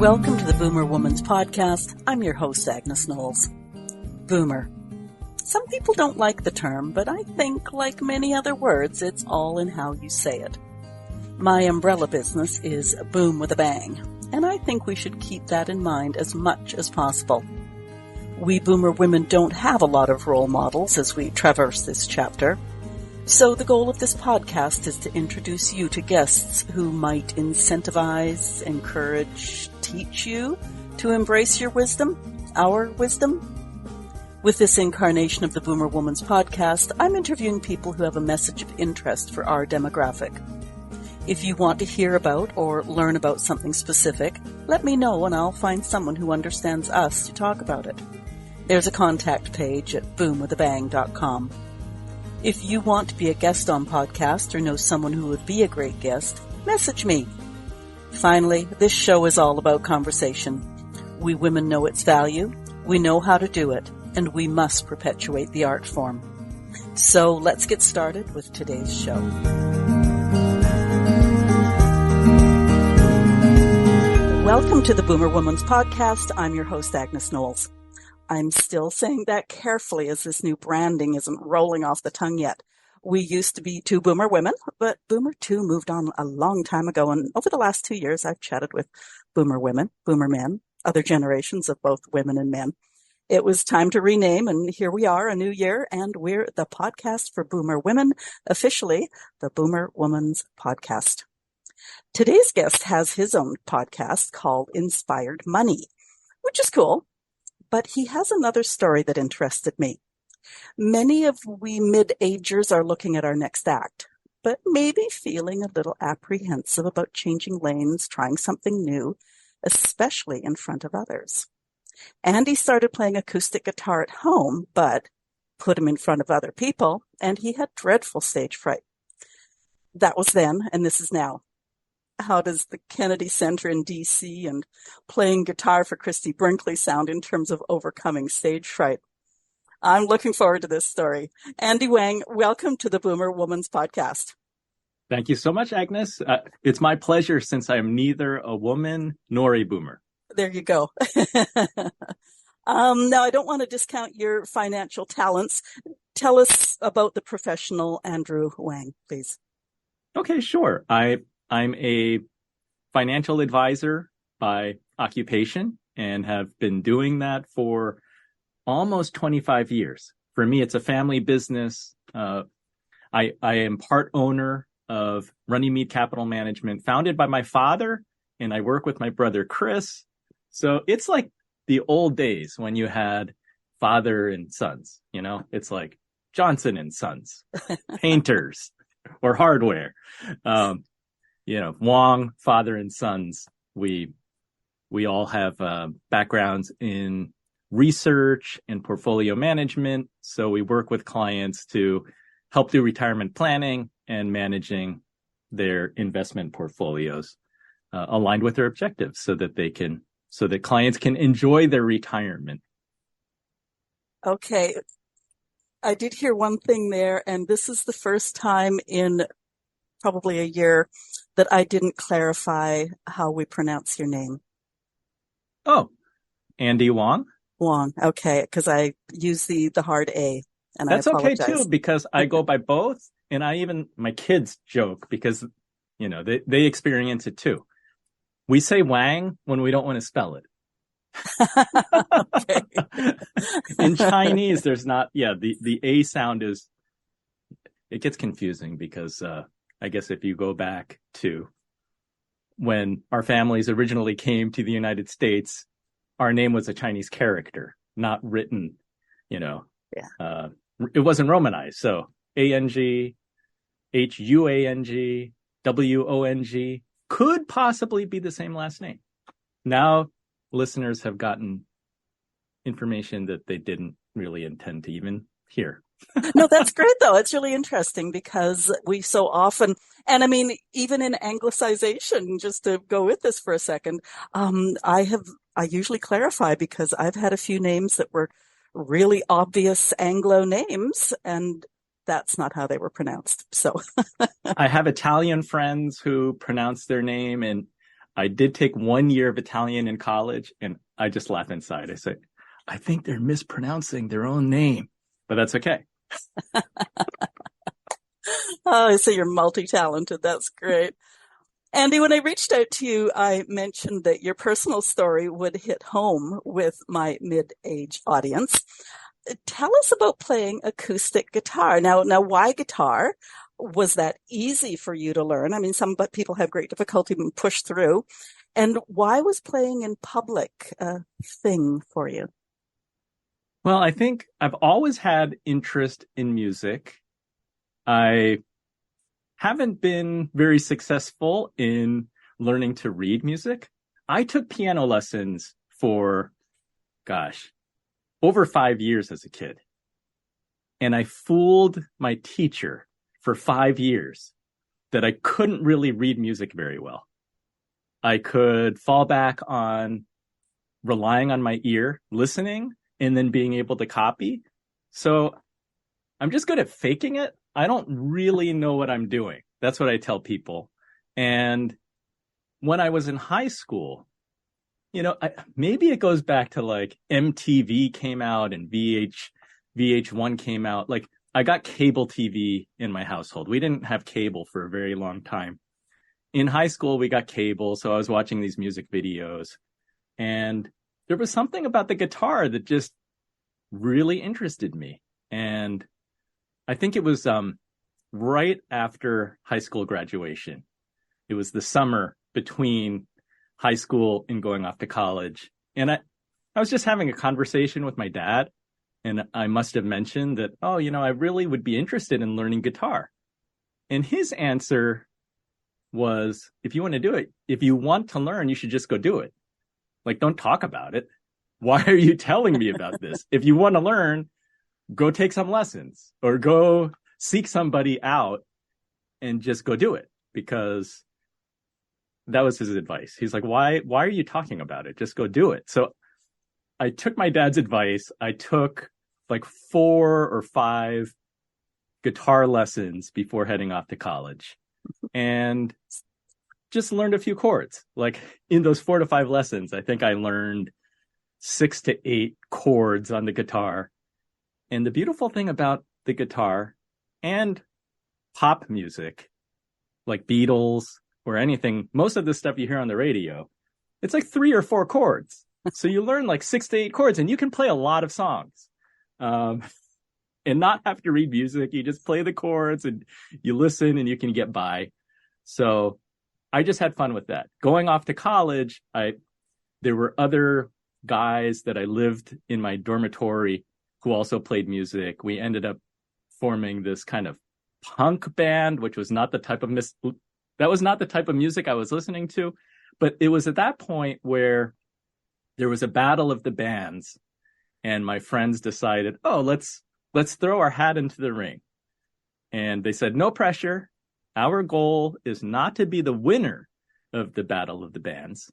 Welcome to the Boomer Woman's Podcast. I'm your host, Agnes Knowles. Boomer. Some people don't like the term, but I think, like many other words, it's all in how you say it. My umbrella business is Boom with a Bang, and I think we should keep that in mind as much as possible. We Boomer women don't have a lot of role models as we traverse this chapter, so the goal of this podcast is to introduce you to guests who might incentivize, encourage, teach you to embrace your wisdom, our wisdom. With this incarnation of the Boomer Woman's Podcast, I'm interviewing people who have a message of interest for our demographic. If you want to hear about or learn about something specific, let me know and I'll find someone who understands us to talk about it. There's a contact page at boomwithabang.com. If you want to be a guest on podcast or know someone who would be a great guest, message me. Finally, this show is all about conversation. We women know its value, we know how to do it, and we must perpetuate the art form. So let's get started with today's show. Welcome to the Boomer Woman's Podcast. I'm your host, Agnes Knowles. I'm still saying that carefully as this new branding isn't rolling off the tongue yet. We used to be two Boomer women, but Boomer 2 moved on a long time ago. And over the last 2 years, I've chatted with Boomer women, Boomer men, other generations of both women and men. It was time to rename, and here we are, a new year, and we're the podcast for Boomer women, officially the Boomer Woman's Podcast. Today's guest has his own podcast called Inspired Money, which is cool. But he has another story that interested me. Many of we mid-agers are looking at our next act, but maybe feeling a little apprehensive about changing lanes, trying something new, especially in front of others. Andy started playing acoustic guitar at home, but put him in front of other people, and he had dreadful stage fright. That was then, and this is now. How does the Kennedy Center in D.C. and playing guitar for Christie Brinkley sound in terms of overcoming stage fright? I'm looking forward to this story. Andy Wang, welcome to the Boomer Woman's Podcast. Thank you so much, Agnes. It's my pleasure since I am neither a woman nor a boomer. There you go. Now, I don't want to discount your financial talents. Tell us about the professional Andrew Wang, please. Okay, sure. I'm a financial advisor by occupation and have been doing that for almost 25 years. For me, it's a family business. I am part owner of Runnymede Capital Management, founded by my father, and I work with my brother, Chris. So it's like the old days when you had father and sons, you know, it's like Johnson and Sons, painters or hardware. Wang, father and sons, we all have backgrounds in research and portfolio management. So we work with clients to help do retirement planning and managing their investment portfolios aligned with their objectives so that clients can enjoy their retirement. Okay. I did hear one thing there, and this is the first time in probably a year that I didn't clarify how we pronounce your name. Oh, Andy Wang? Wang, okay, because I use the hard A, and that's I apologize. Okay too, because I go by both, and my kids joke because, they experience it too. We say Wang when we don't want to spell it. In Chinese, there's not, the A sound it gets confusing because, I guess if you go back to when our families originally came to the United States, our name was a Chinese character, not written, it wasn't Romanized. So A-N-G, H-U-A-N-G, W-O-N-G could possibly be the same last name. Now listeners have gotten information that they didn't really intend to even hear. No, that's great, though. It's really interesting because we so often, and I mean, even in Anglicization, just to go with this for a second, I usually clarify because I've had a few names that were really obvious Anglo names, and that's not how they were pronounced. So I have Italian friends who pronounce their name, and I did take 1 year of Italian in college, and I just laugh inside. I say, I think they're mispronouncing their own name, but that's okay. Oh, so you're multi-talented. That's great. Andy, when I reached out to you, I mentioned that your personal story would hit home with my mid-age audience. Tell us about playing acoustic guitar. Now, why guitar? Was that easy for you to learn? I mean, some people have great difficulty and push through. And why was playing in public a thing for you? Well, I think I've always had interest in music. I haven't been very successful in learning to read music. I took piano lessons for, over 5 years as a kid. And I fooled my teacher for 5 years that I couldn't really read music very well. I could fall back on relying on my ear, listening, and then being able to copy. So I'm just good at faking it. I don't really know what I'm doing. That's what I tell people. And when I was in high school, maybe it goes back to like MTV came out and VH1 came out. Like I got cable TV in my household. We didn't have cable for a very long time. In high school, we got cable. So I was watching these music videos, and there was something about the guitar that just really interested me. And I think it was right after high school graduation. It was the summer between high school and going off to college. And I was just having a conversation with my dad, and I must have mentioned that, I really would be interested in learning guitar. And his answer was, if you want to do it, if you want to learn, you should just go do it. Like, don't talk about it. Why are you telling me about this? If you want to learn, go take some lessons or go seek somebody out and just go do it, because that was his advice. He's like, why are you talking about it? Just go do it. So I took my dad's advice. I took like 4 or 5 guitar lessons before heading off to college and just learned a few chords. Like in those 4 to 5 lessons, I think I learned 6 to 8 chords on the guitar. And the beautiful thing about the guitar and pop music, like Beatles or anything, most of the stuff you hear on the radio, it's like 3 or 4 chords. So you learn like 6 to 8 chords and you can play a lot of songs and not have to read music. You just play the chords and you listen and you can get by. So I just had fun with that. Going off to college, there were other guys that I lived in my dormitory who also played music. We ended up forming this kind of punk band, which was not the type of that was not the type of music I was listening to. But it was at that point where there was a battle of the bands, and my friends decided, let's throw our hat into the ring. And they said, no pressure. Our goal is not to be the winner of the battle of the bands.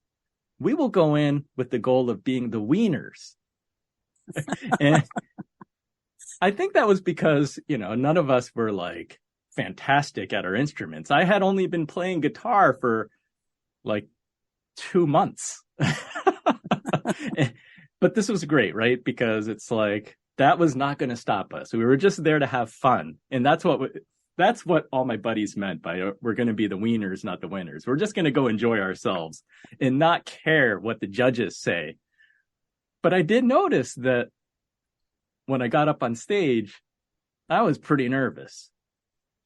We will go in with the goal of being the wieners. And I think that was because, none of us were like fantastic at our instruments. I had only been playing guitar for like 2 months. But this was great, right? Because it's like, that was not going to stop us. We were just there to have fun. And that's what all my buddies meant by we're going to be the wieners, not the winners. We're just going to go enjoy ourselves and not care what the judges say. But I did notice that when I got up on stage, I was pretty nervous.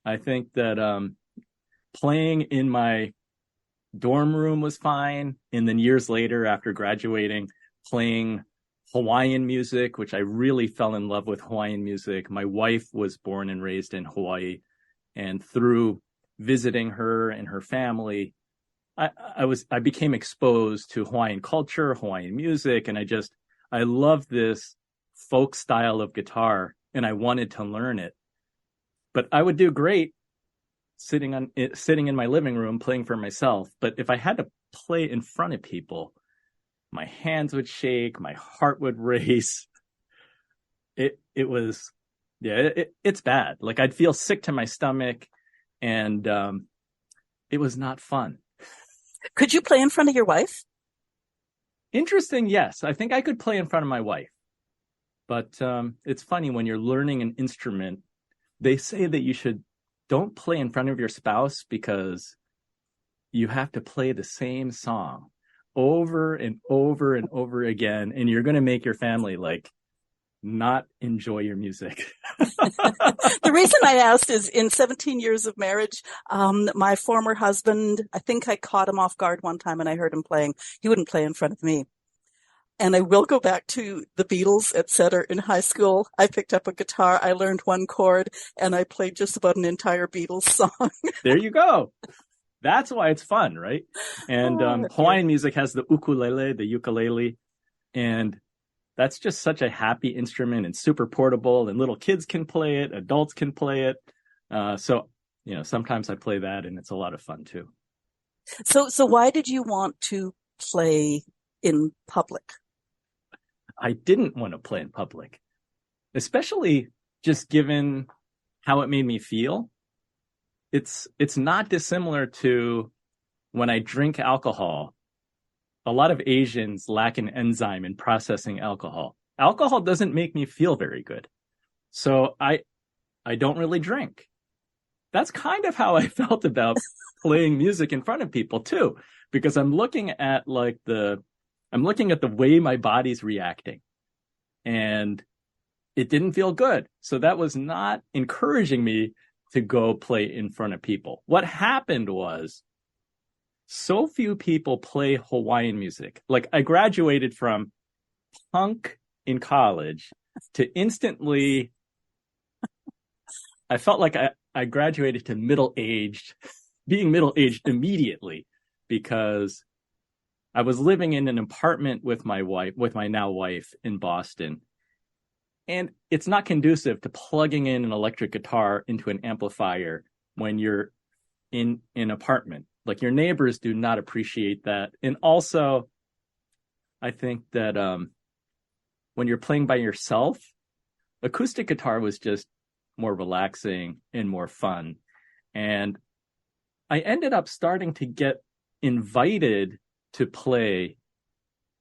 I think that playing in my dorm room was fine. And then years later, after graduating, playing Hawaiian music, which I really fell in love with Hawaiian music. My wife was born and raised in Hawaii. And through visiting her and her family, I became exposed to Hawaiian culture, Hawaiian music, and I love this folk style of guitar, and I wanted to learn it. But I would do great sitting in my living room playing for myself. But if I had to play in front of people, my hands would shake, my heart would race. It's bad. Like I'd feel sick to my stomach, and it was not fun. Could you play in front of your wife? Interesting. Yes. I think I could play in front of my wife, but it's funny when you're learning an instrument, they say that don't play in front of your spouse because you have to play the same song over and over and over again. And you're going to make your family not enjoy your music. The reason I asked is in 17 years of marriage, my former husband, I think I caught him off guard one time and I heard him playing. He wouldn't play in front of me. And I will go back to the Beatles, etc. In high school. I picked up a guitar, I learned one chord, and I played just about an entire Beatles song. There you go. That's why it's fun, right? And Hawaiian music has the ukulele, and that's just such a happy instrument and super portable, and little kids can play it, adults can play it. So sometimes I play that, and it's a lot of fun too. So why did you want to play in public? I didn't want to play in public, especially just given how it made me feel. It's not dissimilar to when I drink alcohol. A lot of Asians lack an enzyme in processing alcohol. Alcohol doesn't make me feel very good. So I don't really drink. That's kind of how I felt about playing music in front of people too, because I'm looking at the way my body's reacting, and it didn't feel good. So that was not encouraging me to go play in front of people. What happened was so few people play Hawaiian music. I graduated from punk in college to instantly, I felt like I graduated to being middle-aged immediately, because I was living in an apartment with my now wife in Boston. And it's not conducive to plugging in an electric guitar into an amplifier when you're in an apartment. Your neighbors do not appreciate that. And also, I think that when you're playing by yourself, acoustic guitar was just more relaxing and more fun. And I ended up starting to get invited to play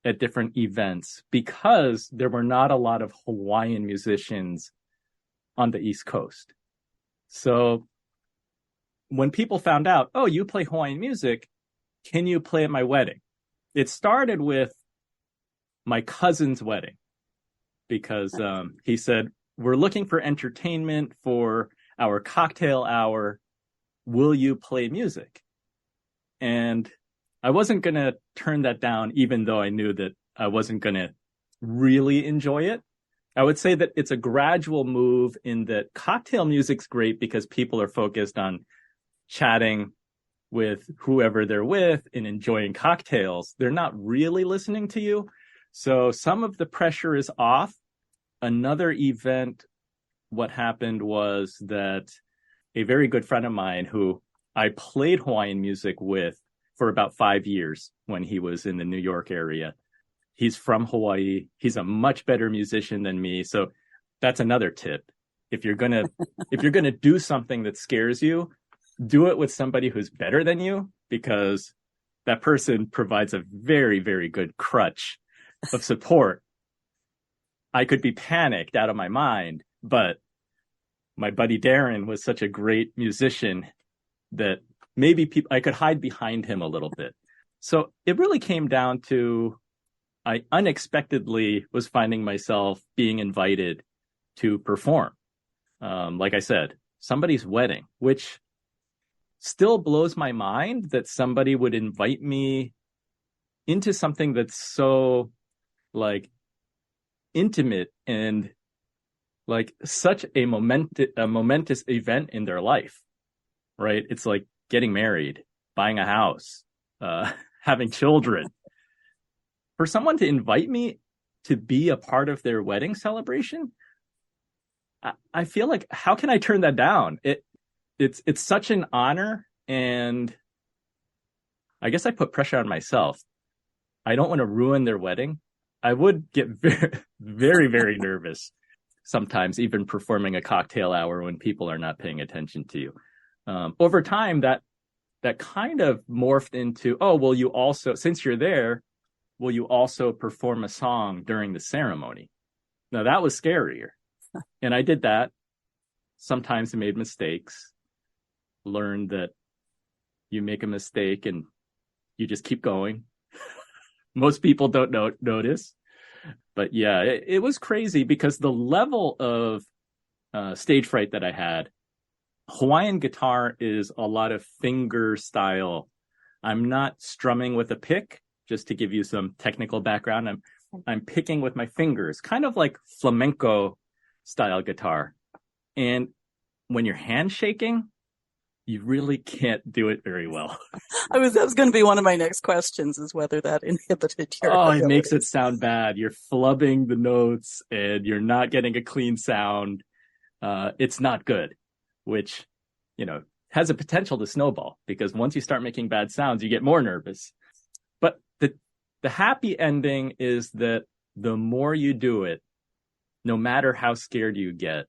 at different events because there were not a lot of Hawaiian musicians on the East Coast. So when people found out, oh, you play Hawaiian music, can you play at my wedding? It started with my cousin's wedding because he said, we're looking for entertainment for our cocktail hour. Will you play music? And I wasn't going to turn that down, even though I knew that I wasn't going to really enjoy it. I would say that it's a gradual move in that cocktail music's great because people are focused on chatting with whoever they're with and enjoying cocktails. They're not really listening to you. So some of the pressure is off. Another event, what happened was that a very good friend of mine who I played Hawaiian music with for about 5 years when he was in the New York area. He's from Hawaii. He's a much better musician than me. So that's another tip. If you're gonna do something that scares you, do it with somebody who's better than you, because that person provides a very, very good crutch of support. I could be panicked out of my mind, but my buddy Darren was such a great musician that maybe I could hide behind him a little bit. So it really came down to, I unexpectedly was finding myself being invited to perform. Like I said, somebody's wedding, which still blows my mind that somebody would invite me into something that's so intimate and such a momentous event in their life, right? It's like getting married, buying a house, having children. For someone to invite me to be a part of their wedding celebration, I feel like, how can I turn that down? It's such an honor, and I guess I put pressure on myself. I don't want to ruin their wedding. I would get very, very, very nervous sometimes, even performing a cocktail hour when people are not paying attention to you. Over time, that that kind of morphed into, oh, will you also, since you're there, will you also perform a song during the ceremony? Now that was scarier. And I did that. Sometimes I made mistakes, learned that you make a mistake and you just keep going. Most people don't notice. But yeah, it was crazy because the level of stage fright that I had, Hawaiian guitar is a lot of finger style. I'm not strumming with a pick, just to give you some technical background. I'm picking with my fingers, kind of like flamenco style guitar. And when you're hand shaking, you really can't do it very well. That was going to be one of my next questions, is whether that inhibited your abilities. It makes it sound bad. You're flubbing the notes and you're not getting a clean sound. It's not good, which, has a potential to snowball, because once you start making bad sounds, you get more nervous. But the happy ending is that the more you do it, no matter how scared you get,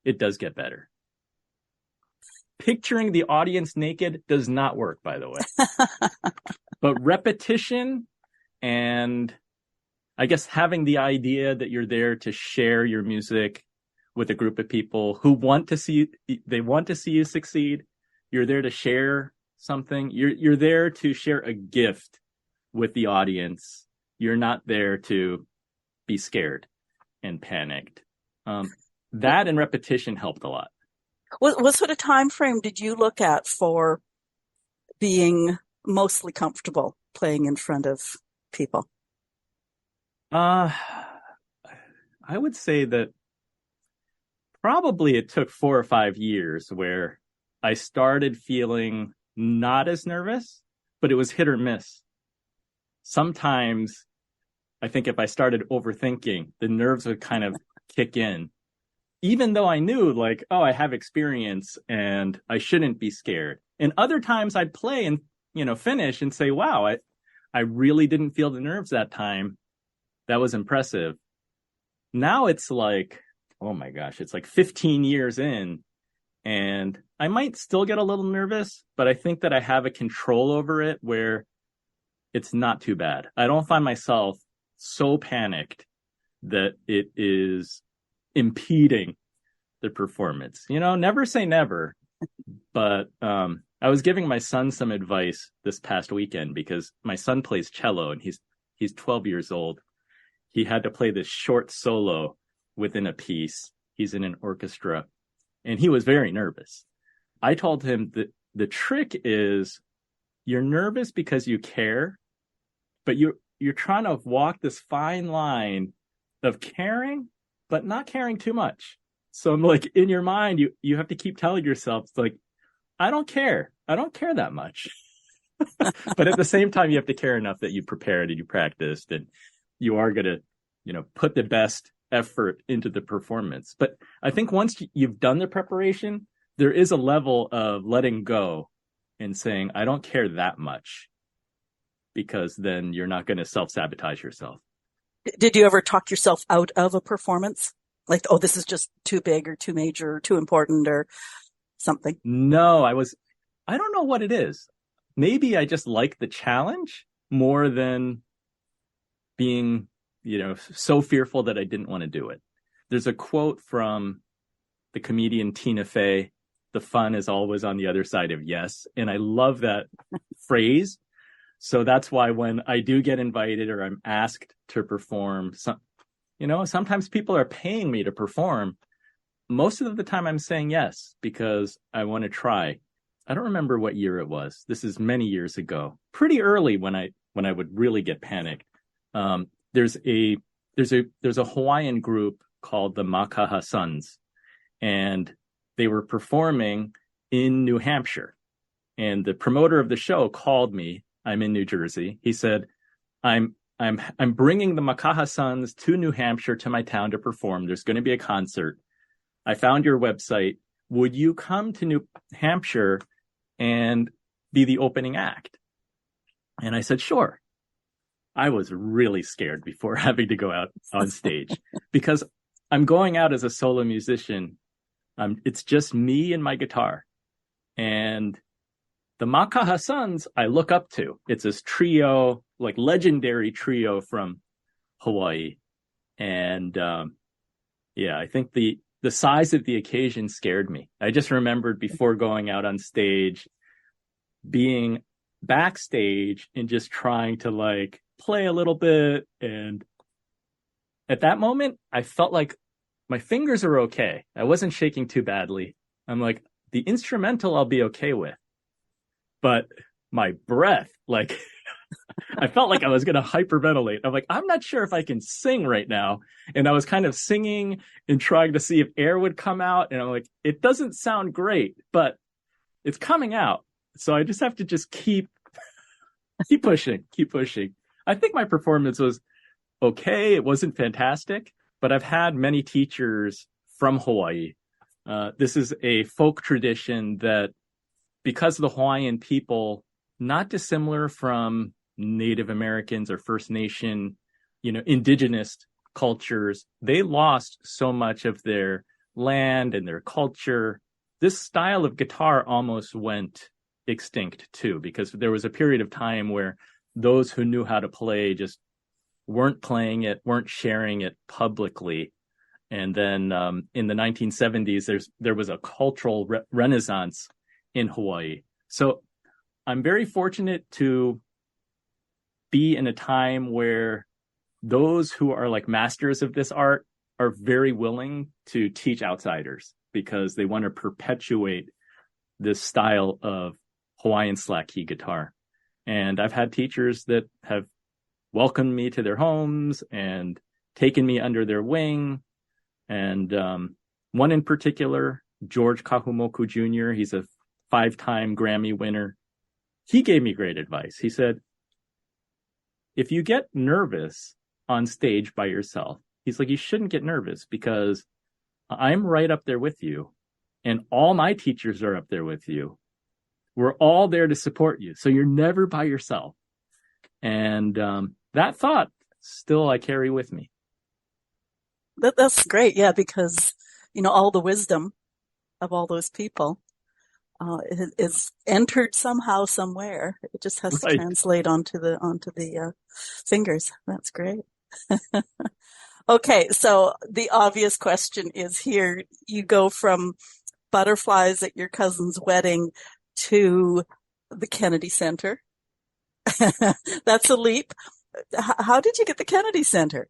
it does get better. Picturing the audience naked does not work, by the way. But repetition and I guess having the idea that you're there to share your music with a group of people who want to see you succeed. You're there to share something. You're there to share a gift with the audience. You're not there to be scared and panicked. That and repetition helped a lot. What sort of time frame did you look at for being mostly comfortable playing in front of people? I would say that probably it took 4 or 5 years where I started feeling not as nervous, but it was hit or miss. Sometimes I think if I started overthinking, the nerves would kind of kick in, even though I knew I have experience and I shouldn't be scared. And other times I'd play and, finish and say, wow, I really didn't feel the nerves that time. That was impressive. Now it's like, oh my gosh, it's like 15 years in and I might still get a little nervous, but I think that I have a control over it where it's not too bad. I don't find myself so panicked that it is impeding the performance. Never say never. But I was giving my son some advice this past weekend because my son plays cello and he's 12 years old. He had to play this short solo within a piece. He's in an orchestra and he was very nervous. I told him that the trick is you're nervous because you care, but you're trying to walk this fine line of caring, but not caring too much. So I'm like, in your mind, you have to keep telling yourself, it's like, I don't care. I don't care that much. But at the same time, you have to care enough that you prepared and you practiced and you are going to, put the best effort into the performance. But I think once you've done the preparation, there is a level of letting go and saying, I don't care that much, because then you're not going to self-sabotage yourself. Did you ever talk yourself out of a performance? Like, oh, this is just too big or too major or too important or something? No, I don't know what it is. Maybe I just like the challenge more than being, so fearful that I didn't want to do it. There's a quote from the comedian Tina Fey, "The fun is always on the other side of yes." And I love that phrase. So that's why when I do get invited or I'm asked to perform, sometimes people are paying me to perform. Most of the time I'm saying yes, because I want to try. I don't remember what year it was. This is many years ago, pretty early when I would really get panicked. There's a Hawaiian group called the Makaha Sons, and they were performing in New Hampshire. And the promoter of the show called me. I'm in New Jersey. He said, I'm bringing the Makaha Sons to New Hampshire, to my town, to perform. There's going to be a concert. I found your website. Would you come to New Hampshire and be the opening act? And I said, sure. I was really scared before having to go out on stage because I'm going out as a solo musician. It's just me and my guitar. And the Makaha Sons I look up to. It's this trio, like legendary trio from Hawaii. And I think the size of the occasion scared me. I just remembered before going out on stage, being backstage and just trying to like play a little bit. And at that moment, I felt like my fingers are okay. I wasn't shaking too badly. I'm like, the instrumental I'll be okay with. But my breath, like, I felt like I was going to hyperventilate. I'm like, I'm not sure if I can sing right now. And I was kind of singing and trying to see if air would come out. And I'm like, it doesn't sound great, but it's coming out. So I just have to just keep pushing. I think my performance was okay. It wasn't fantastic, but I've had many teachers from Hawaii. This is a folk tradition that, because of the Hawaiian people, not dissimilar from Native Americans or First Nation, indigenous cultures, they lost so much of their land and their culture. This style of guitar almost went extinct too, because there was a period of time where those who knew how to play just weren't playing it, weren't sharing it publicly. And then in the 1970s, there was a cultural renaissance in Hawaii. So I'm very fortunate to be in a time where those who are like masters of this art are very willing to teach outsiders, because they want to perpetuate this style of Hawaiian slack key guitar. And I've had teachers that have welcomed me to their homes and taken me under their wing. And one in particular, George Kahumoku Jr., he's a 5-time Grammy winner. He gave me great advice. He said, if you get nervous on stage by yourself, he's like, you shouldn't get nervous, because I'm right up there with you. And all my teachers are up there with you. We're all there to support you. So you're never by yourself. And that thought still I carry with me. That's great. Yeah, because, all the wisdom of all those people is entered somehow, somewhere. It just has to translate onto the fingers. That's great. Okay, so the obvious question is here. You go from butterflies at your cousin's wedding to the Kennedy Center. That's a leap. How did you get the Kennedy Center?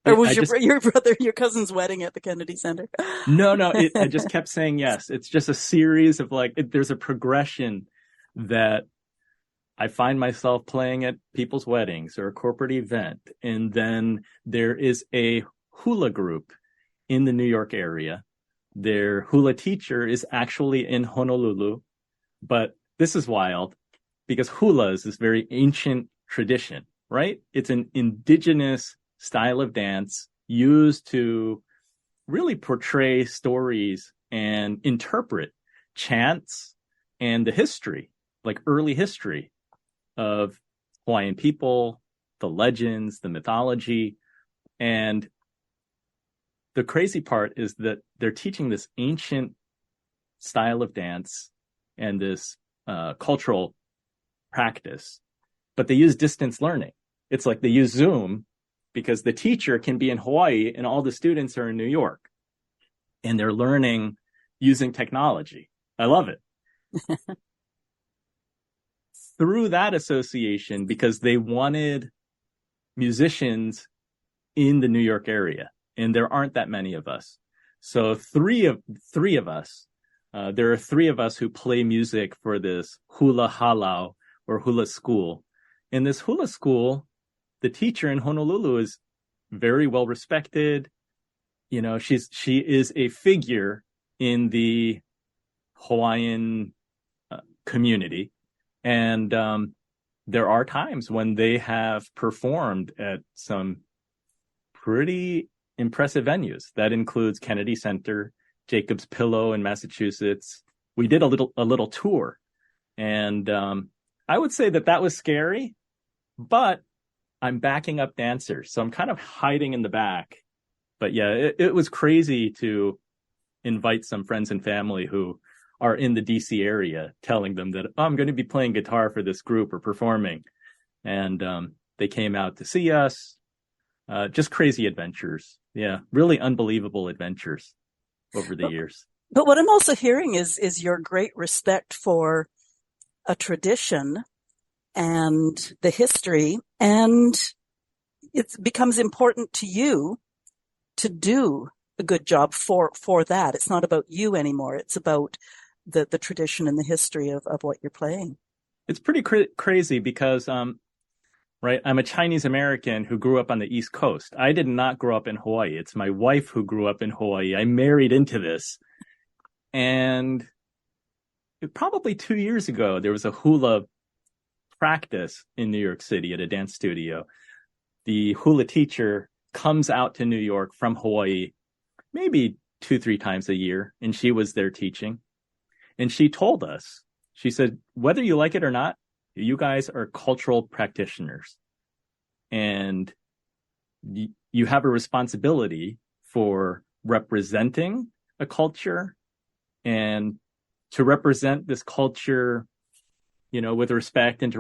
Or was your cousin's wedding at the Kennedy Center? No. I just kept saying yes. It's just a series of there's a progression that I find myself playing at people's weddings or a corporate event. And then there is a hula group in the New York area. Their hula teacher is actually in Honolulu. But this is wild, because hula is this very ancient tradition, right? It's an indigenous style of dance used to really portray stories and interpret chants and the history, like early history of Hawaiian people, the legends, the mythology. And the crazy part is that they're teaching this ancient style of dance and this cultural practice, but they use distance learning. It's like they use Zoom, because the teacher can be in Hawaii and all the students are in New York, and they're learning using technology. I love it. Through that association, because they wanted musicians in the New York area, and there aren't that many of us. So three of us, there are three of us who play music for this hula halau or hula school. In this hula school, the teacher in Honolulu is very well respected. She is a figure in the Hawaiian community. And there are times when they have performed at some pretty impressive venues. That includes Kennedy Center, Jacob's Pillow in Massachusetts. We did a little tour. And I would say that was scary, but I'm backing up dancers, so I'm kind of hiding in the back. But yeah, it was crazy to invite some friends and family who are in the DC area telling them that, oh, I'm going to be playing guitar for this group or performing. And they came out to see us. Just crazy adventures. Yeah, really unbelievable adventures over the years. But what I'm also hearing is your great respect for a tradition and the history, and it becomes important to you to do a good job for that. It's not about you anymore. It's about the tradition and the history of what you're playing. It's pretty crazy because, right, I'm a Chinese American who grew up on the East Coast. I did not grow up in Hawaii. It's my wife who grew up in Hawaii. I married into this. And probably 2 years ago, there was a hula practice in New York City at a dance studio. The hula teacher comes out to New York from Hawaii maybe 2-3 times a year, and she was there teaching. And she told us, she said, whether you like it or not, you guys are cultural practitioners, and you have a responsibility for representing a culture and to represent this culture, you know, with respect and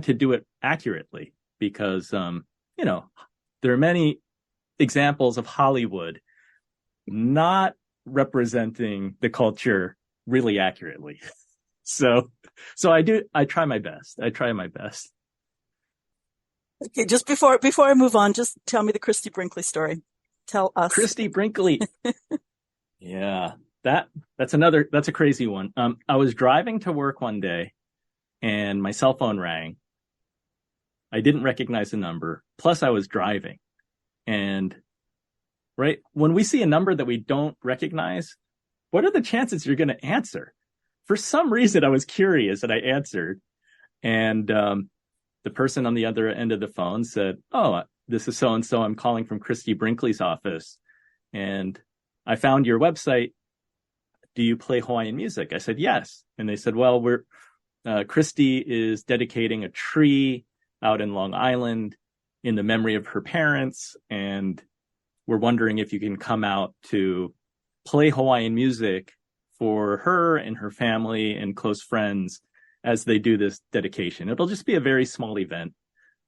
to do it accurately, because, you know, there are many examples of Hollywood not representing the culture really accurately. So I try my best. Okay, just before I move on, just tell me the Christie Brinkley story. Tell us. Christie Brinkley. Yeah, that's a crazy one. I was driving to work one day and my cell phone rang. I didn't recognize the number. Plus I was driving. And right, when we see a number that we don't recognize, what are the chances you're going to answer? For some reason, I was curious and I answered. And the person on the other end of the phone said, oh, this is so-and-so. I'm calling from Christie Brinkley's office. And I found your website. Do you play Hawaiian music? I said, yes. And they said, well, Christie is dedicating a tree out in Long Island in the memory of her parents. And we're wondering if you can come out to play Hawaiian music for her and her family and close friends as they do this dedication. It'll just be a very small event.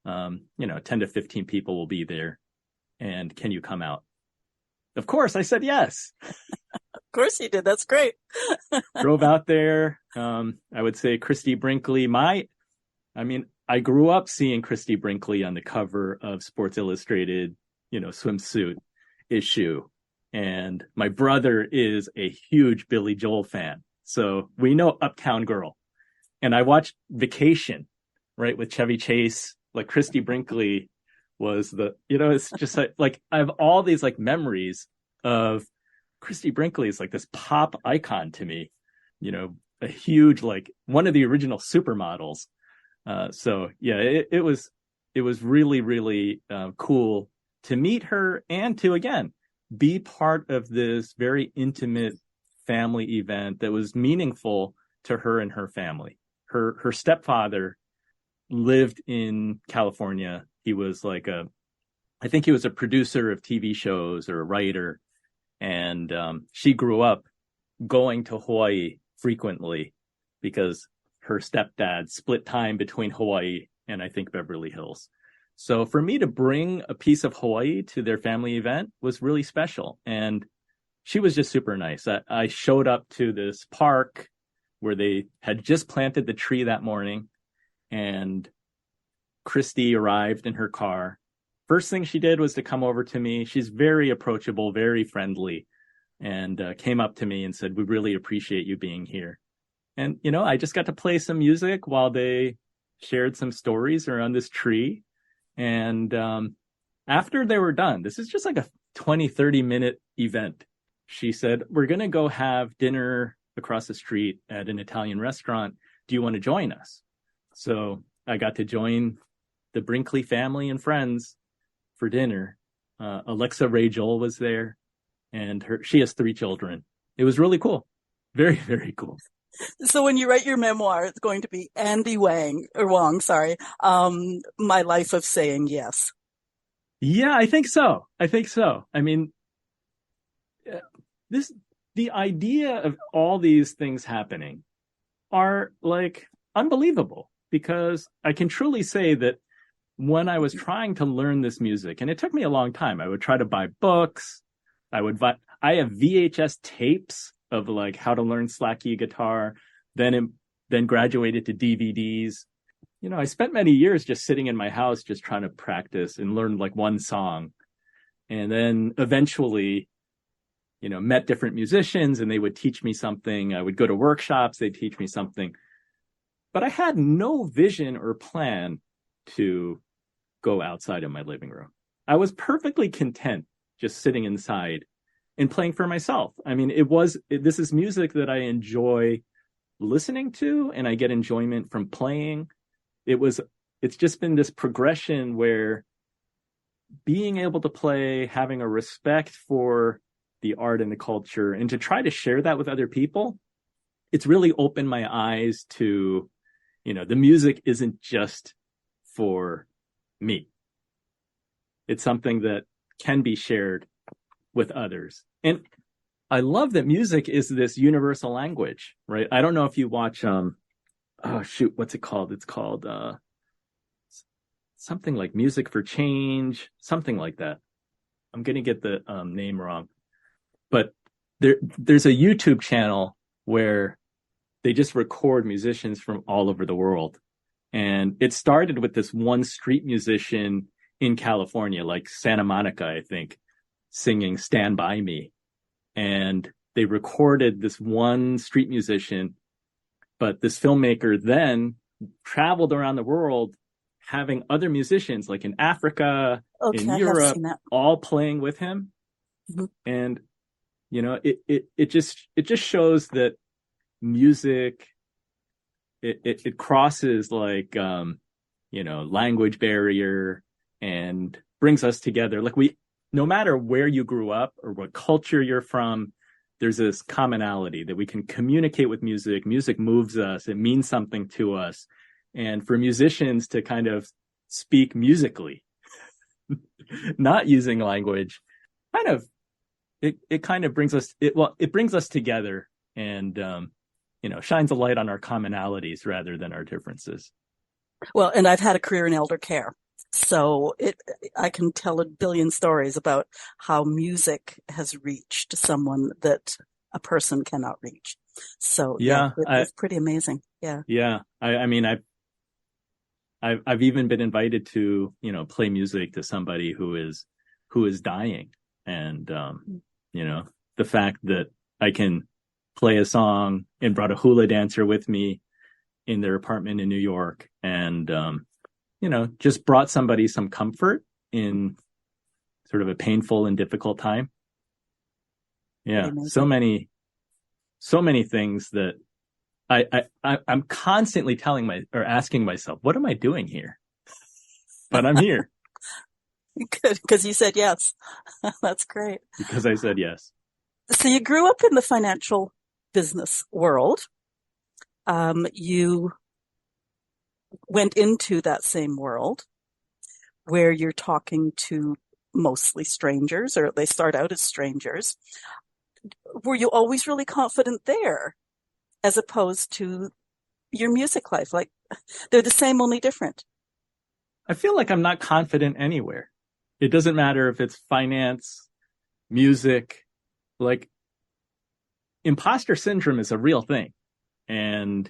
10 to 15 people will be there. And can you come out? Of course, I said yes. Of course you did. That's great. Drove out there. I would say Christie Brinkley. I grew up seeing Christie Brinkley on the cover of Sports Illustrated, swimsuit issue. And my brother is a huge Billy Joel fan. So we know Uptown Girl. And I watched Vacation, right, with Chevy Chase. Like Christie Brinkley was it's just like I have all these like memories of Christie Brinkley is like this pop icon to me, a huge, like one of the original supermodels. So yeah, it was really, really cool to meet her and to, again, be part of this very intimate family event that was meaningful to her and her family. Her stepfather lived in California. He was I think he was a producer of TV shows or a writer. And she grew up going to Hawaii frequently because her stepdad split time between Hawaii and I think Beverly Hills. So for me to bring a piece of Hawaii to their family event was really special. And she was just super nice. I showed up to this park where they had just planted the tree that morning, and Christie arrived in her car. First thing she did was to come over to me. She's very approachable, very friendly, and came up to me and said, we really appreciate you being here. And, I just got to play some music while they shared some stories around this tree. And after they were done, this is just like a 20-30 minute event. She said, we're going to go have dinner across the street at an Italian restaurant. Do you want to join us? So I got to join the Brinkley family and friends for dinner. Alexa Ray Joel was there, and she has 3 children. It was really cool. Very, very cool. So when you write your memoir, it's going to be Andy Wang, My Life of Saying Yes. Yeah, I think so. I mean, the idea of all these things happening are like unbelievable, because I can truly say that when I was trying to learn this music, and it took me a long time, I would try to buy books. I have VHS tapes of like how to learn slack key guitar, then graduated to DVDs. I spent many years just sitting in my house, just trying to practice and learn like one song. And then eventually, met different musicians and they would teach me something. I would go to workshops, they'd teach me something. But I had no vision or plan to go outside of my living room. I was perfectly content just sitting inside and playing for myself. I mean, this is music that I enjoy listening to, and I get enjoyment from playing. It's just been this progression where being able to play, having a respect for the art and the culture, and to try to share that with other people, it's really opened my eyes to, the music isn't just for me. It's something that can be shared with others. And I love that music is this universal language, right? I don't know if you watch, what's it called? It's called something like Music for Change, something like that. I'm going to get the name wrong. But there's a YouTube channel where they just record musicians from all over the world. And it started with this one street musician in California, like Santa Monica, I think, singing Stand By Me. And they recorded this one street musician, but this filmmaker then traveled around the world having other musicians like in Africa, in Europe, all playing with him. Mm-hmm. And, it just shows that music, it crosses like, language barrier and brings us together. Like no matter where you grew up or what culture you're from, there's this commonality that we can communicate with music. Music moves us. It means something to us. And for musicians to kind of speak musically, not using language, it kind of brings us, it brings us together and, shines a light on our commonalities rather than our differences. Well, and I've had a career in elder care. So I can tell a billion stories about how music has reached someone that a person cannot reach. So it's pretty amazing. Yeah. Yeah. I mean, I've even been invited to, play music to somebody who is dying. And, the fact that I can play a song and brought a hula dancer with me in their apartment in New York and, just brought somebody some comfort in sort of a painful and difficult time. Yeah. So many things that I'm constantly asking myself, what am I doing here? But I'm here. Good, because you said yes. That's great. Because I said yes. So you grew up in the financial business world. You went into that same world where you're talking to mostly strangers, or they start out as strangers. Were you always really confident there as opposed to your music life? Like they're the same, only different. I feel like I'm not confident anywhere. It doesn't matter if it's finance, music, like imposter syndrome is a real thing. And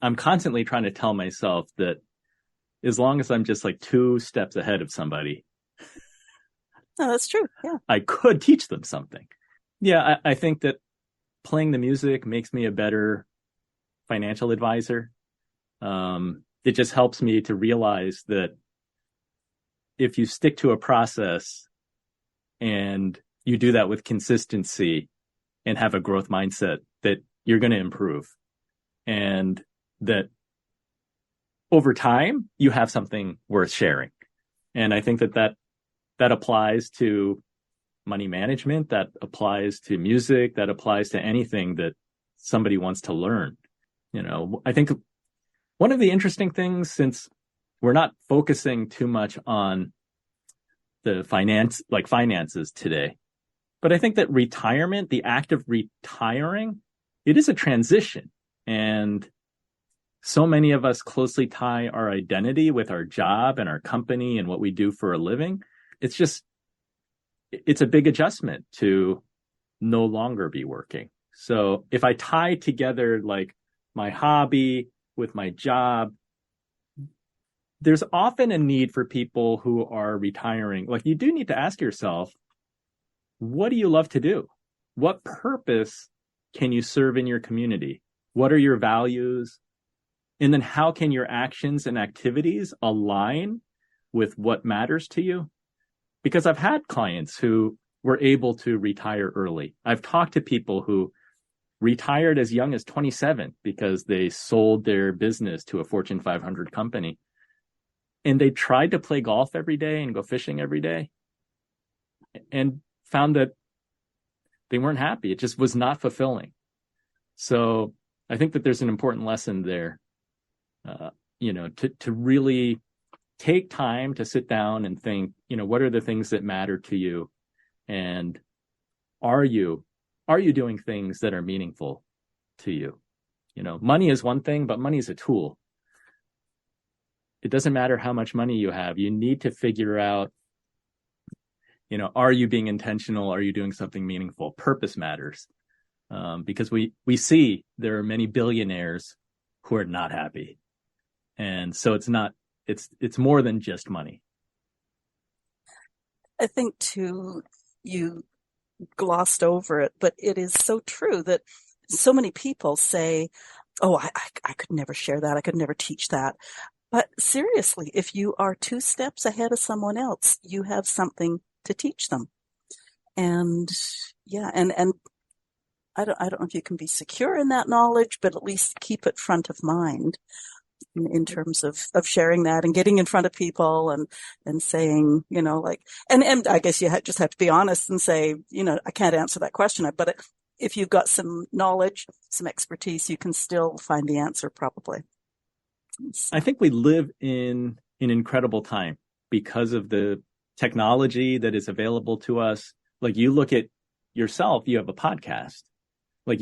I'm constantly trying to tell myself that as long as I'm just like 2 steps ahead of somebody. No, that's true. Yeah. I could teach them something. Yeah. I think that playing the music makes me a better financial advisor. It just helps me to realize that if you stick to a process and you do that with consistency and have a growth mindset, that you're going to improve, and that over time you have something worth sharing. And I think that applies to money management, that applies to music, that applies to anything that somebody wants to learn. I think one of the interesting things, since we're not focusing too much on the finances today, But I think that retirement, the act of retiring, it is a transition. And so many of us closely tie our identity with our job and our company and what we do for a living. It's a big adjustment to no longer be working. So if I tie together like my hobby with my job, there's often a need for people who are retiring. Like, you do need to ask yourself, what do you love to do? What purpose can you serve in your community? What are your values? And then how can your actions and activities align with what matters to you? Because I've had clients who were able to retire early. I've talked to people who retired as young as 27 because they sold their business to a Fortune 500 company. And they tried to play golf every day and go fishing every day and found that they weren't happy. It just was not fulfilling. So I think that there's an important lesson there, to really take time to sit down and think, what are the things that matter to you? And are you doing things that are meaningful to you? Money is one thing, but money is a tool. It doesn't matter how much money you have. You need to figure out, are you being intentional? Are you doing something meaningful? Purpose matters. Because we see there are many billionaires who are not happy. And so it's more than just money. I think too, you glossed over it, but it is so true that so many people say, oh, I could never share that. I could never teach that. But seriously, if you are 2 steps ahead of someone else, you have something to teach them. And yeah, and I don't know if you can be secure in that knowledge, but at least keep it front of mind in terms of sharing that and getting in front of people and saying, and I guess you just have to be honest and say, I can't answer that question, but if you've got some knowledge, some expertise, you can still find the answer probably. I think we live in an incredible time because of the technology that is available to us. Like, you look at yourself, you have a podcast. Like,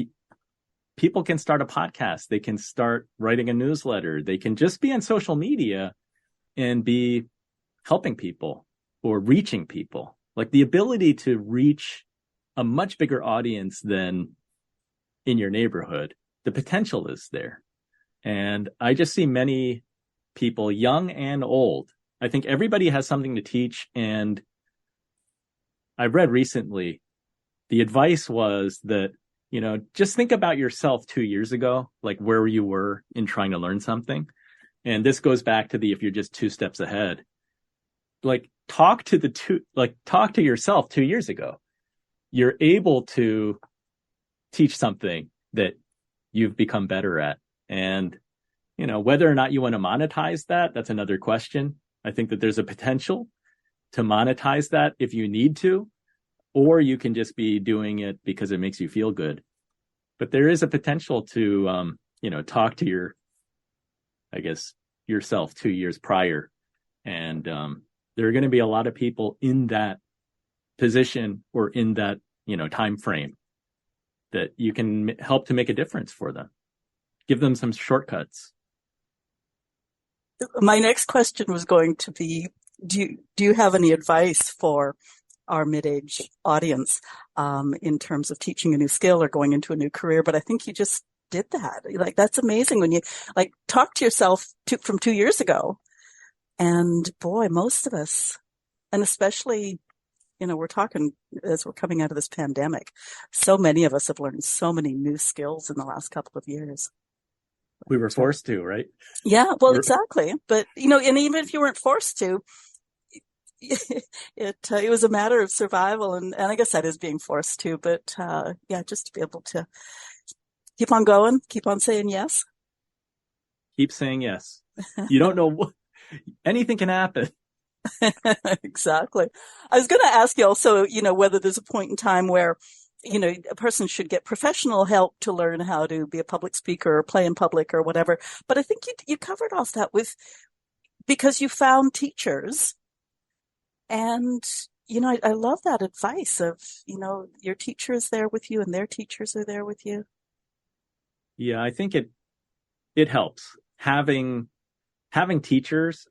people can start a podcast. They can start writing a newsletter. They can just be on social media and be helping people or reaching people. Like, the ability to reach a much bigger audience than in your neighborhood, the potential is there. And I just see many people, young and old. I think everybody has something to teach. And I read recently, the advice was that, just think about yourself 2 years ago, like where you were in trying to learn something. And this goes back to if you're just 2 steps ahead, like talk to yourself 2 years ago. You're able to teach something that you've become better at. And, whether or not you want to monetize that, that's another question. I think that there's a potential to monetize that if you need to, or you can just be doing it because it makes you feel good. But there is a potential to, talk to yourself 2 years prior. And there are going to be a lot of people in that position or in that, time frame that you can help to make a difference for them. Give them some shortcuts. My next question was going to be, do you have any advice for our mid-age audience in terms of teaching a new skill or going into a new career? But I think you just did that. Like, that's amazing when you talk to yourself from 2 years ago. And boy, most of us, and especially, we're talking as we're coming out of this pandemic, so many of us have learned so many new skills in the last couple of years. We were forced to, right? Yeah, well, exactly. But, and even if you weren't forced to, it was a matter of survival. And I guess that is being forced to. But, just to be able to keep on going, keep on saying yes. Keep saying yes. You don't know anything can happen. Exactly. I was going to ask you also, whether there's a point in time where, a person should get professional help to learn how to be a public speaker or play in public or whatever. But I think you covered off that because you found teachers and I love that advice of, your teacher is there with you and their teachers are there with you. Yeah, I think it helps. Having teachers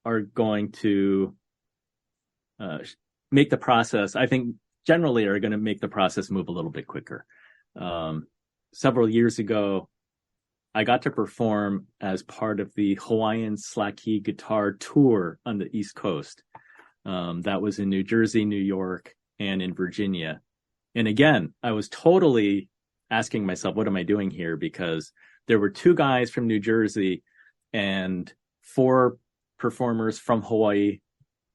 are going to uh, make the process, I think generally are going to make the process move a little bit quicker. Several years ago, I got to perform as part of the Hawaiian slack key guitar tour on the East Coast. That was in New Jersey, New York, and in Virginia. And again, I was totally asking myself, what am I doing here? Because there were two guys from New Jersey and four performers from Hawaii.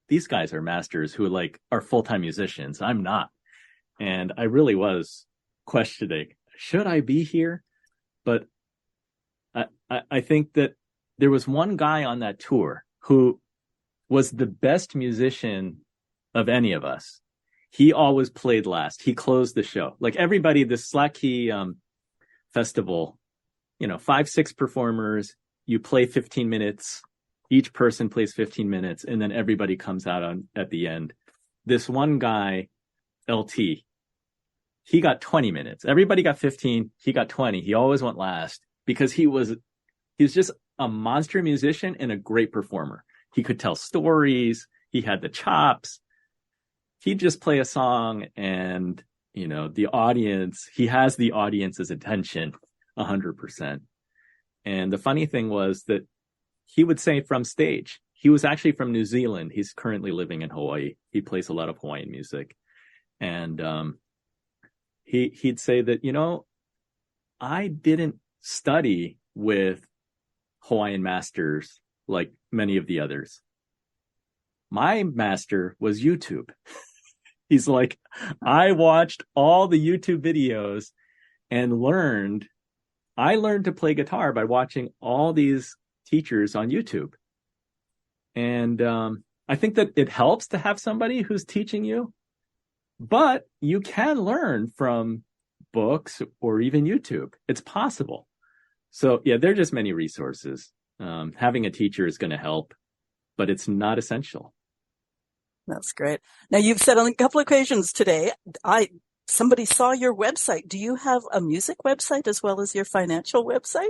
These guys are masters who are full-time musicians. I'm not. And I really was questioning, should I be here? But I think that there was one guy on that tour who was the best musician of any of us. He always played last. He closed the show. Like everybody, the slack key festival, 5, 6 performers, you play 15 minutes. Each person plays 15 minutes, and then everybody comes out at the end. This one guy, LT, he got 20 minutes. Everybody got 15. He got 20. He always went last because he was just a monster musician and a great performer. He could tell stories. He had the chops. He'd just play a song and, the audience, he has the audience's attention 100%. And the funny thing was that he would say from stage, he was actually from New Zealand. He's currently living in Hawaii. He plays a lot of Hawaiian music. And he'd say that, I didn't study with Hawaiian masters like many of the others. My master was YouTube. He's like, I watched all the YouTube videos and I learned to play guitar by watching all these teachers on YouTube. And I think that it helps to have somebody who's teaching you, but you can learn from books or even YouTube. It's possible. So yeah, there are just many resources. Having a teacher is going to help, but it's not essential. That's great. Now you've said on a couple of occasions today, somebody saw your website. Do you have a music website as well as your financial website?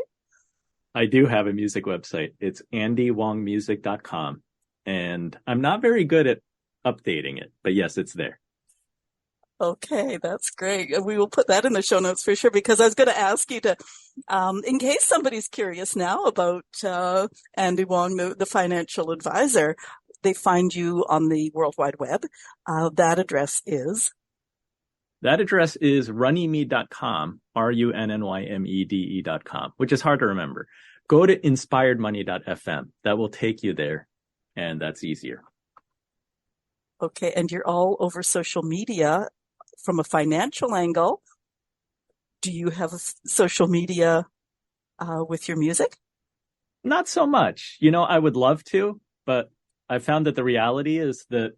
I do have a music website. It's andywongmusic.com. And I'm not very good at updating it, but yes, it's there. Okay, that's great. We will put that in the show notes for sure, because I was going to ask you to, in case somebody's curious now about Andy Wong, the financial advisor, they find you on the World Wide Web. That address is runnymede.com, runnymede.com, which is hard to remember. Go to inspiredmoney.fm. That will take you there, and that's easier. Okay, and you're all over social media from a financial angle. Do you have social media with your music? Not so much. I would love to, but I found that the reality is that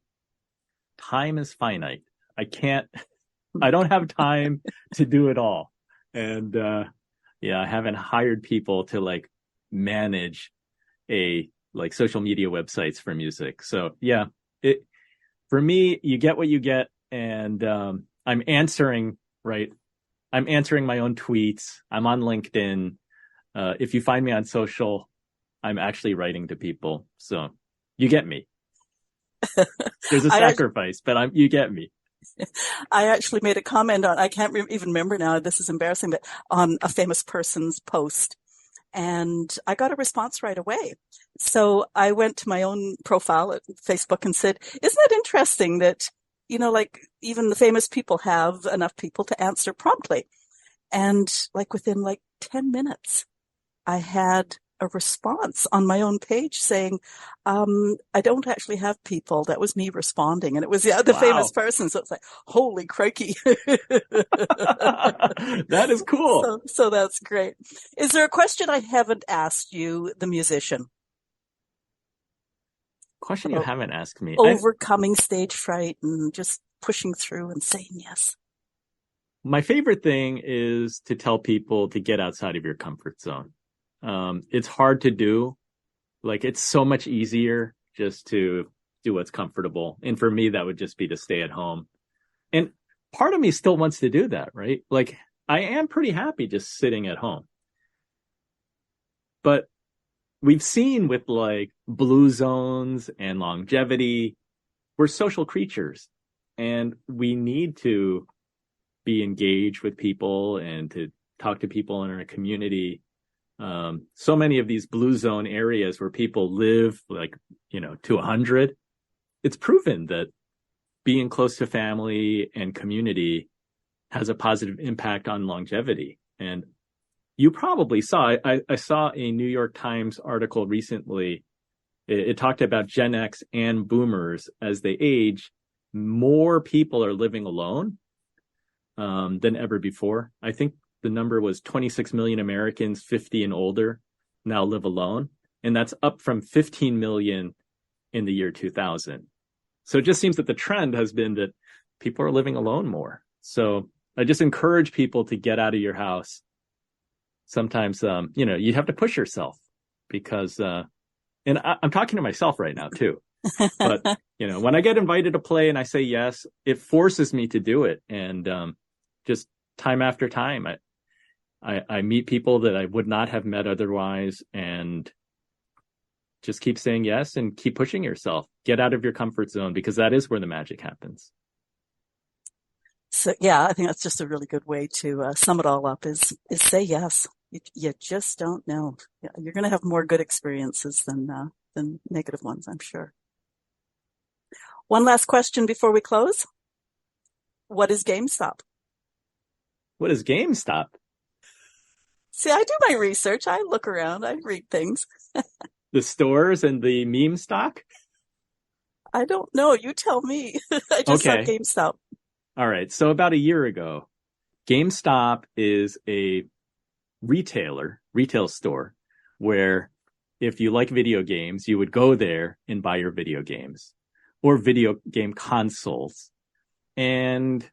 time is finite. I don't have time to do it all. And I haven't hired people to manage social media websites for music. So yeah, for me, you get what you get. And I'm answering my own tweets. I'm on LinkedIn. If you find me on social, I'm actually writing to people. So you get me. There's a sacrifice, but you get me. I actually made a comment on, I can't even remember now, this is embarrassing, but on a famous person's post. And I got a response right away. So I went to my own profile at Facebook and said, isn't it interesting that, even the famous people have enough people to answer promptly? And within 10 minutes, I had a response on my own page saying, I don't actually have people. That was me responding. And it was the famous person. So it's like, holy crikey. That is cool. So that's great. Is there a question I haven't asked you, the musician? Question you haven't asked me. Overcoming stage fright and just pushing through and saying yes. My favorite thing is to tell people to get outside of your comfort zone. It's hard to do. It's so much easier just to do what's comfortable. And for me, that would just be to stay at home. And part of me still wants to do that, right? Like, I am pretty happy just sitting at home. But we've seen with like blue zones and longevity, we're social creatures and we need to be engaged with people and to talk to people in our community. So many of these blue zone areas where people live like, to 100, it's proven that being close to family and community has a positive impact on longevity. And you probably saw, I saw a New York Times article recently. It talked about Gen X and boomers as they age. More people are living alone than ever before. I think the number was 26 million Americans 50 and older now live alone. And that's up from 15 million in the year 2000. So it just seems that the trend has been that people are living alone more. So I just encourage people to get out of your house. Sometimes, you have to push yourself because, and I'm talking to myself right now too, but, when I get invited to play and I say yes, it forces me to do it. And just time after time, I meet people that I would not have met otherwise, and just keep saying yes and keep pushing yourself. Get out of your comfort zone, because that is where the magic happens. So, yeah, I think that's just a really good way to sum it all up is say yes. You just don't know. You're going to have more good experiences than negative ones, I'm sure. One last question before we close. What is GameStop? What is GameStop? See, I do my research. I look around. I read things. The stores and the meme stock? I don't know. You tell me. I just saw GameStop. All right. So about a year ago, GameStop is a retail store where if you like video games, you would go there and buy your video games or video game consoles. And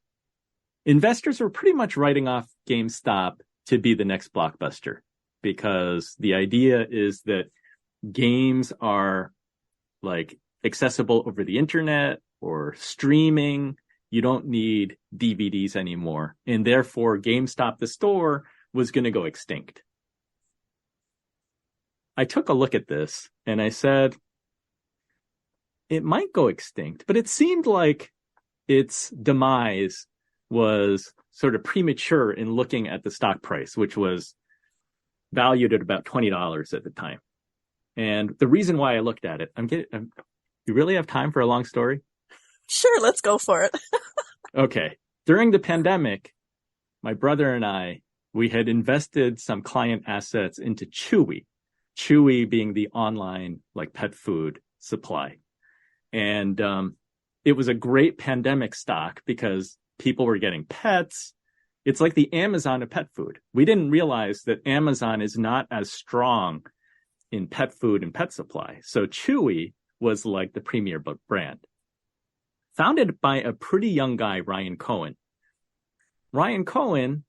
investors were pretty much writing off GameStop to be the next Blockbuster, because the idea is that games are like accessible over the internet or streaming. You don't need DVDs anymore. And therefore, GameStop, the store, was going to go extinct. I took a look at this and I said, it might go extinct, but it seemed like its demise was sort of premature in looking at the stock price, which was valued at about $20 at the time. And the reason why I looked at it, you really have time for a long story? Sure, let's go for it. Okay. During the pandemic, my brother and I, we had invested some client assets into Chewy being the online like pet food supply. And it was a great pandemic stock because people were getting pets. It's like the Amazon of pet food. We didn't realize that Amazon is not as strong in pet food and pet supply. So Chewy was like the premier brand. Founded by a pretty young guy, Ryan Cohen. Ryan Cohen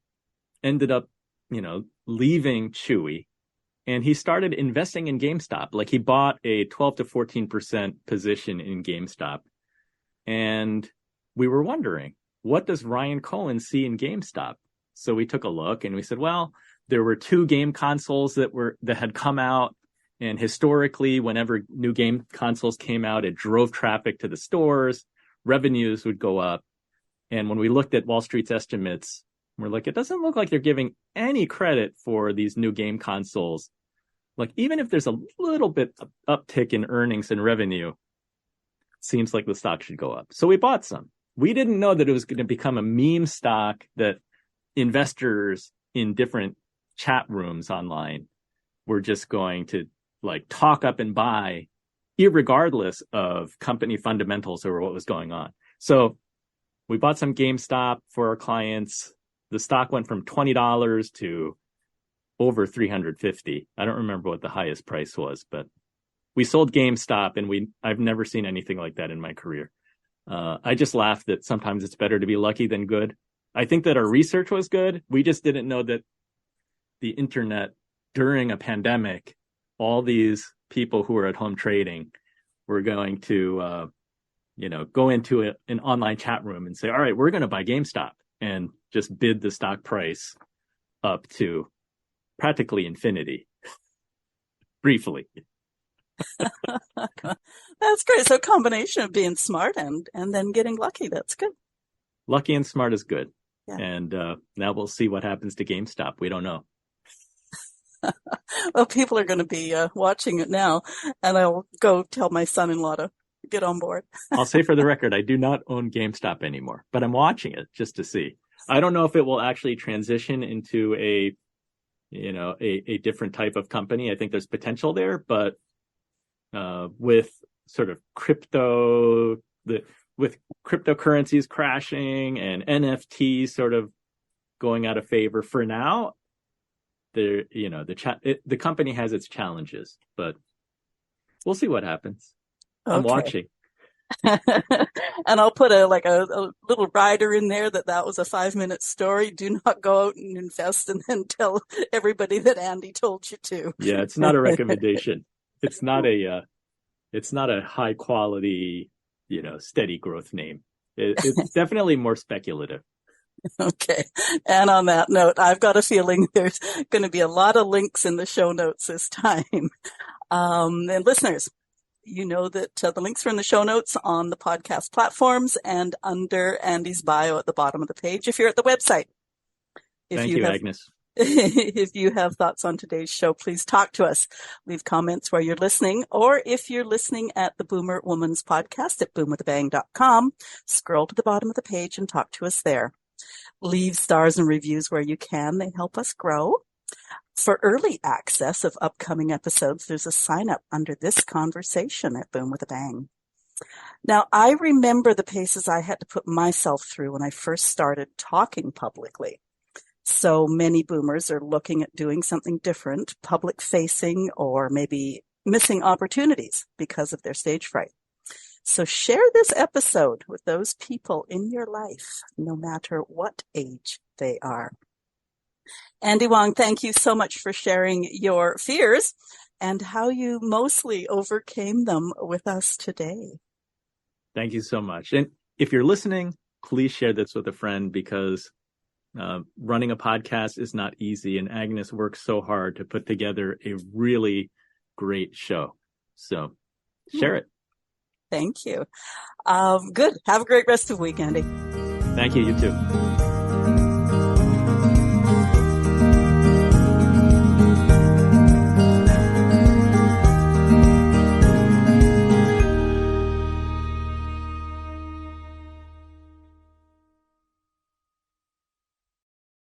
ended up, leaving Chewy, and he started investing in GameStop. Like, he bought a 12 to 14% position in GameStop. And we were wondering, what does Ryan Cohen see in GameStop? So we took a look and we said, well, there were 2 game consoles that had come out. And historically, whenever new game consoles came out, it drove traffic to the stores. Revenues would go up. And when we looked at Wall Street's estimates, we're like, it doesn't look like they're giving any credit for these new game consoles. Like, even if there's a little bit of uptick in earnings and revenue, it seems like the stock should go up. So we bought some. We didn't know that it was going to become a meme stock that investors in different chat rooms online were just going to like talk up and buy, irregardless of company fundamentals or what was going on. So we bought some GameStop for our clients. The stock went from $20 to over $350. I don't remember what the highest price was, but we sold GameStop, and I've never seen anything like that in my career. I just laughed that sometimes it's better to be lucky than good. I think that our research was good. We just didn't know that the internet during a pandemic, all these people who were at home trading we're going to, go into an online chat room and say, all right, we're going to buy GameStop, and just bid the stock price up to practically infinity briefly. That's great. So a combination of being smart and then getting lucky. That's good. Lucky and smart is good. Yeah. And now we'll see what happens to GameStop. We don't know. Well, people are going to be watching it now, and I'll go tell my son-in-law to get on board. I'll say for the record, I do not own GameStop anymore, but I'm watching it just to see. I don't know if it will actually transition into a different type of company. I think there's potential there, but with sort of with cryptocurrencies crashing and NFTs sort of going out of favor for now, the company has its challenges, but we'll see what happens. Okay. I'm watching. And I'll put a little rider in there that was a 5-minute story. Do not go out and invest and then tell everybody that Andy told you to. Yeah, it's not a recommendation. It's not a high quality, steady growth name. It's definitely more speculative. Okay. And on that note, I've got a feeling there's going to be a lot of links in the show notes this time. And listeners, you know that the links are in the show notes on the podcast platforms and under Andy's bio at the bottom of the page if you're at the website. Thank you, Agnes. If you have thoughts on today's show, please talk to us. Leave comments where you're listening, or if you're listening at the Boomer Woman's podcast at boomwithabang.com, scroll to the bottom of the page and talk to us there. Leave stars and reviews where you can. They help us grow. For early access of upcoming episodes, there's a sign up under this conversation at Boom with a Bang. Now, I remember the paces I had to put myself through when I first started talking publicly. So many boomers are looking at doing something different, public facing, or maybe missing opportunities because of their stage fright. So share this episode with those people in your life, no matter what age they are. Andy Wang, thank you so much for sharing your fears and how you mostly overcame them with us today. Thank you so much. And if you're listening, please share this with a friend, because running a podcast is not easy, and Agnes works so hard to put together a really great show. So share it. Thank you. Good. Have a great rest of the week, Andy. Thank you. You too.